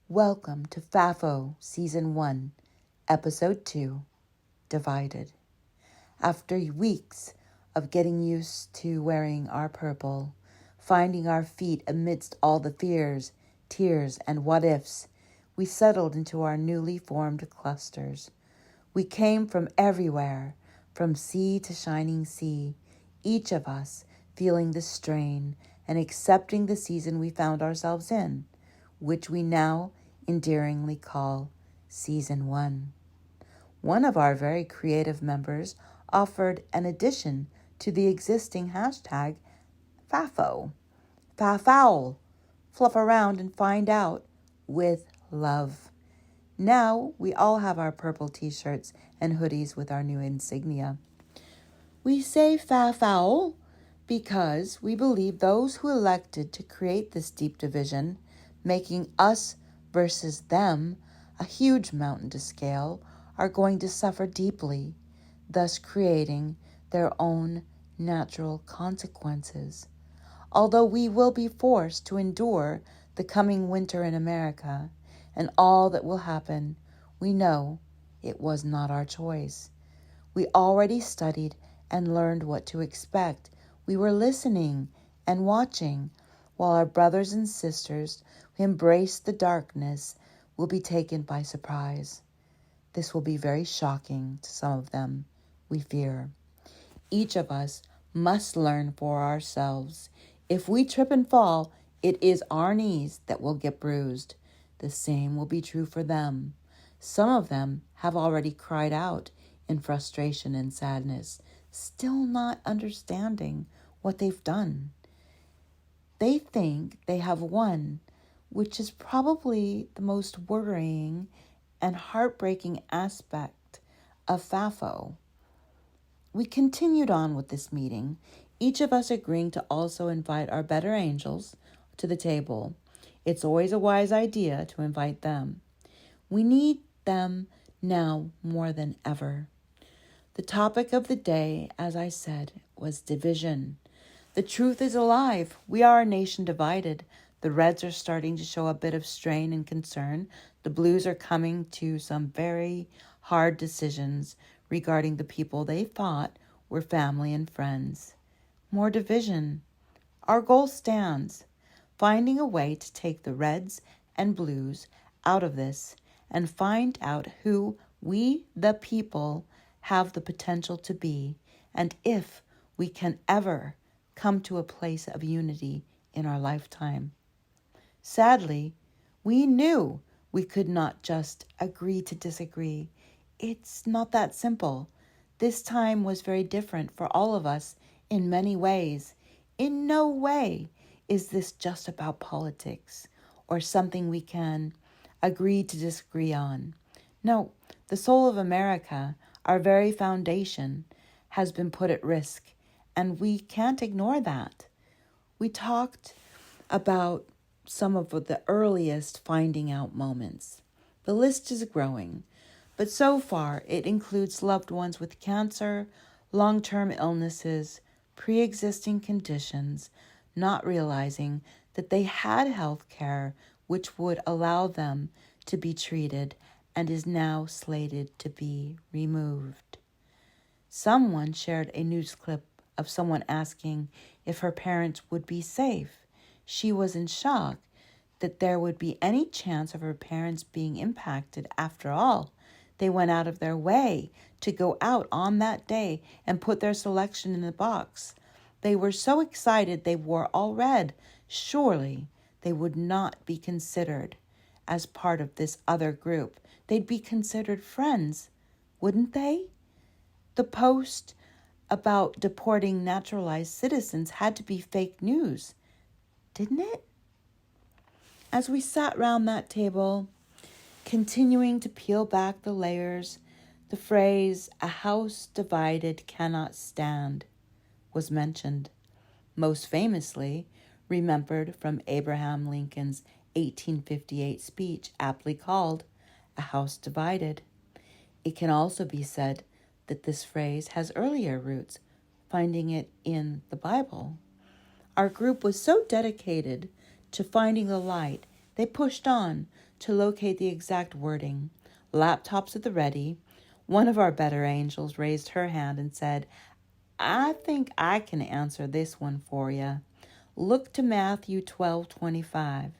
Welcome to FAFO Season 1, Episode 2, Divided. After weeks of getting used to wearing our purple, finding our feet amidst all the fears, tears, and what-ifs, we settled into our newly formed clusters. We came from everywhere, from sea to shining sea, each of us feeling the strain and accepting the season we found ourselves in, which we now endearingly call Season 1. One of our very creative members offered an addition to the existing hashtag FAFO. Fafowl. Fluff around and find out with love. Now we all have our purple t-shirts and hoodies with our new insignia. We say Fafowl because we believe those who elected to create this deep division, making us versus them a huge mountain to scale, are going to suffer deeply, thus creating their own natural consequences. Although we will be forced to endure the coming winter in America and all that will happen, we know it was not our choice. We already studied and learned what to expect. We were listening and watching, while our brothers and sisters who embrace the darkness will be taken by surprise. This will be very shocking to some of them, we fear. Each of us must learn for ourselves. If we trip and fall, it is our knees that will get bruised. The same will be true for them. Some of them have already cried out in frustration and sadness, still not understanding what they've done. They think they have won, which is probably the most worrying and heartbreaking aspect of FAFO. We continued on with this meeting, each of us agreeing to also invite our better angels to the table. It's always a wise idea to invite them. We need them now more than ever. The topic of the day, as I said, was division. The truth is alive. We are a nation divided. The Reds are starting to show a bit of strain and concern. The Blues are coming to some very hard decisions regarding the people they thought were family and friends. More division. Our goal stands, finding a way to take the Reds and Blues out of this and find out who we, the people, have the potential to be, and if we can ever come to a place of unity in our lifetime. Sadly, we knew we could not just agree to disagree. It's not that simple. This time was very different for all of us in many ways. In no way is this just about politics or something we can agree to disagree on. No, the soul of America, our very foundation, has been put at risk, and we can't ignore that. We talked about some of the earliest finding out moments. The list is growing, but so far it includes loved ones with cancer, long-term illnesses, pre-existing conditions, not realizing that they had health care which would allow them to be treated and is now slated to be removed. Someone shared a news clip of someone asking if her parents would be safe. She was in shock that there would be any chance of her parents being impacted. After all, they went out of their way to go out on that day and put their selection in the box. They were so excited they wore all red. Surely they would not be considered as part of this other group. They'd be considered friends, wouldn't they? The post about deporting naturalized citizens had to be fake news, didn't it? As we sat round that table, continuing to peel back the layers, the phrase, "a house divided cannot stand," was mentioned, most famously remembered from Abraham Lincoln's 1858 speech, aptly called "A House Divided." It can also be said that this phrase has earlier roots, finding it in the Bible. Our group was so dedicated to finding the light, they pushed on to locate the exact wording. Laptops at the ready. One of our better angels raised her hand and said, I think I can answer this one for you. Look to Matthew 12:25.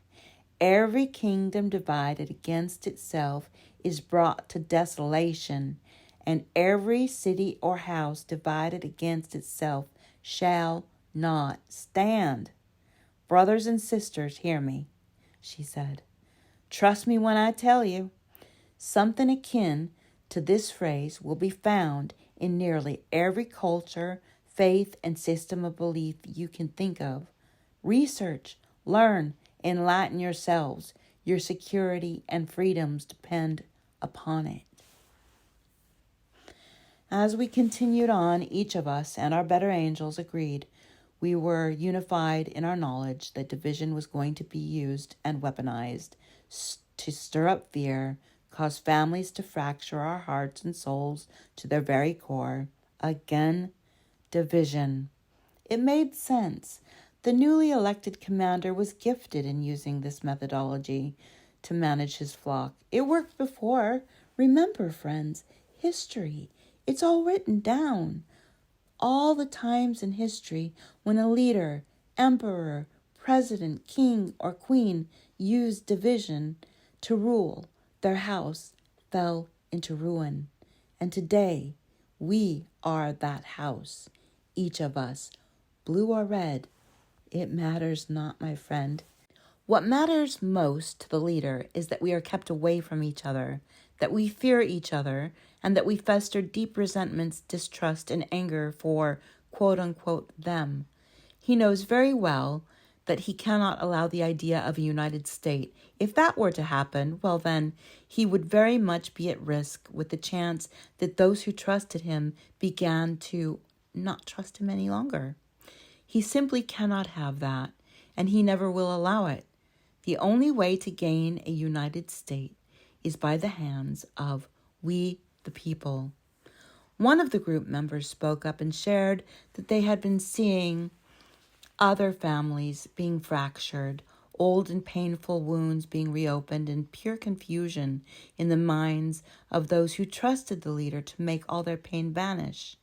Every kingdom divided against itself is brought to desolation, and every city or house divided against itself shall not stand. Brothers and sisters, hear me, she said. Trust me when I tell you. Something akin to this phrase will be found in nearly every culture, faith, and system of belief you can think of. Research, learn, enlighten yourselves. Your security and freedoms depend upon it. As we continued on, each of us and our better angels agreed we were unified in our knowledge that division was going to be used and weaponized to stir up fear, cause families to fracture our hearts and souls to their very core. Again, division. It made sense. The newly elected commander was gifted in using this methodology to manage his flock. It worked before. Remember, friends, history. It's all written down. All the times in history when a leader, emperor, president, king, or queen used division to rule, their house fell into ruin. And today, we are that house, each of us, blue or red. It matters not, my friend. What matters most to the leader is that we are kept away from each other, that we fear each other, and that we fester deep resentments, distrust, and anger for, quote-unquote, them. He knows very well that he cannot allow the idea of a united state. If that were to happen, well then, he would very much be at risk with the chance that those who trusted him began to not trust him any longer. He simply cannot have that, and he never will allow it. The only way to gain a united state is by the hands of we, the people. One of the group members spoke up and shared that they had been seeing other families being fractured, old and painful wounds being reopened, and pure confusion in the minds of those who trusted the leader to make all their pain vanish.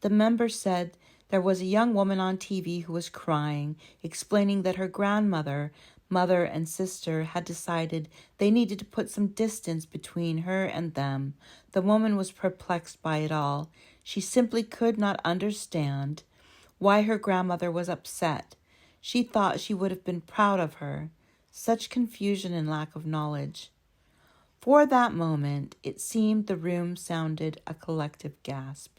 The member said there was a young woman on TV who was crying, explaining that her grandmother, mother, and sister had decided they needed to put some distance between her and them. The woman was perplexed by it all. She simply could not understand why her grandmother was upset. She thought she would have been proud of her. Such confusion and lack of knowledge. For that moment, it seemed the room sounded a collective gasp.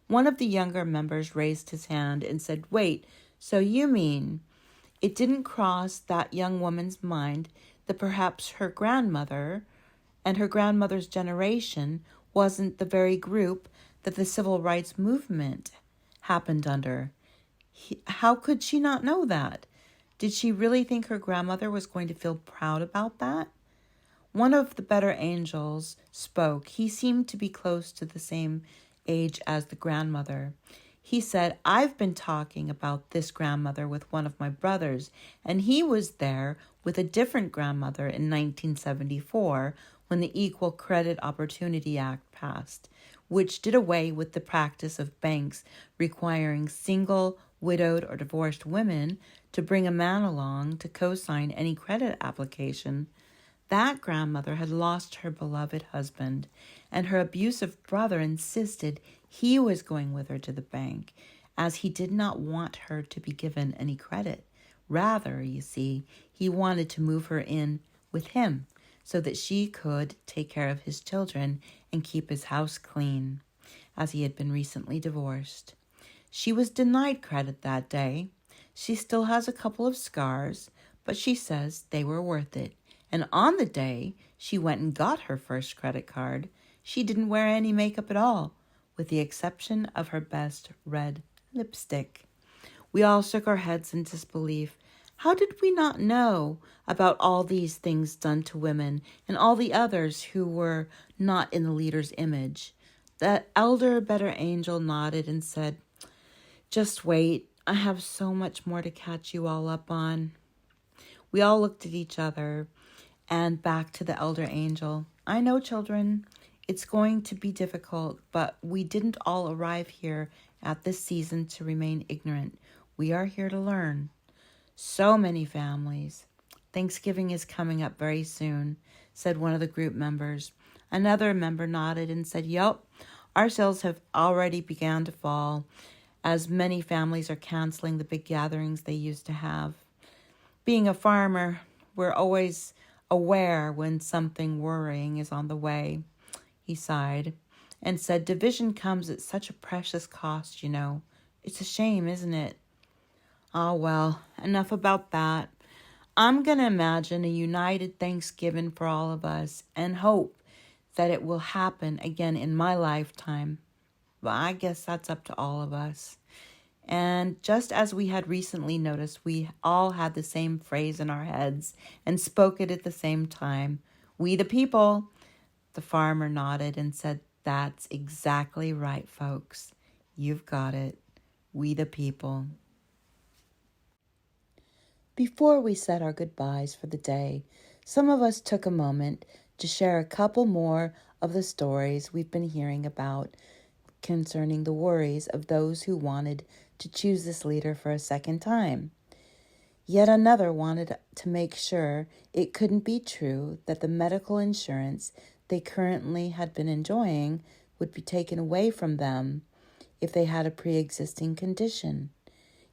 One of the younger members raised his hand and said, Wait, so you mean it didn't cross that young woman's mind that perhaps her grandmother and her grandmother's generation wasn't the very group that the civil rights movement happened under? How could she not know that? Did she really think her grandmother was going to feel proud about that? One of the better angels spoke. He seemed to be close to the same age as the grandmother. He said, I've been talking about this grandmother with one of my brothers, and he was there with a different grandmother in 1974 when the Equal Credit Opportunity Act passed, which did away with the practice of banks requiring single, widowed, or divorced women to bring a man along to co-sign any credit application. That grandmother had lost her beloved husband, and her abusive brother insisted he was going with her to the bank, as he did not want her to be given any credit. Rather, you see, he wanted to move her in with him so that she could take care of his children and keep his house clean, as he had been recently divorced. She was denied credit that day. She still has a couple of scars, but she says they were worth it. And on the day she went and got her first credit card, she didn't wear any makeup at all, with the exception of her best red lipstick. We all shook our heads in disbelief. How did we not know about all these things done to women and all the others who were not in the leader's image? The elder better angel nodded and said, Just wait. I have so much more to catch you all up on. We all looked at each other, And back to the elder angel. I know, children, it's going to be difficult, but we didn't all arrive here at this season to remain ignorant. We are here to learn. So many families. Thanksgiving is coming up very soon, said one of the group members. Another member nodded and said, Yup, our sales have already begun to fall, as many families are canceling the big gatherings they used to have. Being a farmer, we're always aware when something worrying is on the way. He sighed and said, Division comes at such a precious cost, you know. It's a shame, isn't it? Oh, well, enough about that. I'm going to imagine a united Thanksgiving for all of us and hope that it will happen again in my lifetime. But I guess that's up to all of us. And just as we had recently noticed, we all had the same phrase in our heads and spoke it at the same time. We the people. The farmer nodded and said, That's exactly right, folks. You've got it. We the people. Before we said our goodbyes for the day, some of us took a moment to share a couple more of the stories we've been hearing about concerning the worries of those who wanted to choose this leader for a second time. Yet another wanted to make sure it couldn't be true that the medical insurance they currently had been enjoying would be taken away from them if they had a pre-existing condition.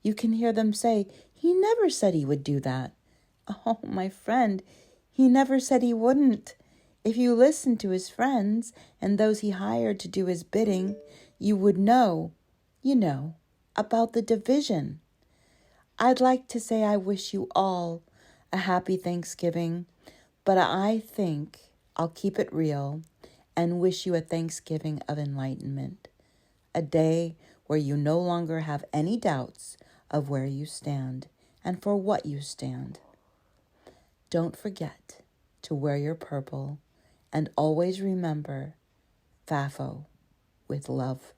You can hear them say, He never said he would do that. Oh, my friend, he never said he wouldn't. If you listened to his friends and those he hired to do his bidding, you would know, about the division. I'd like to say I wish you all a happy Thanksgiving, but I think I'll keep it real and wish you a Thanksgiving of enlightenment, a day where you no longer have any doubts of where you stand and for what you stand. Don't forget to wear your purple and always remember FAFO with love.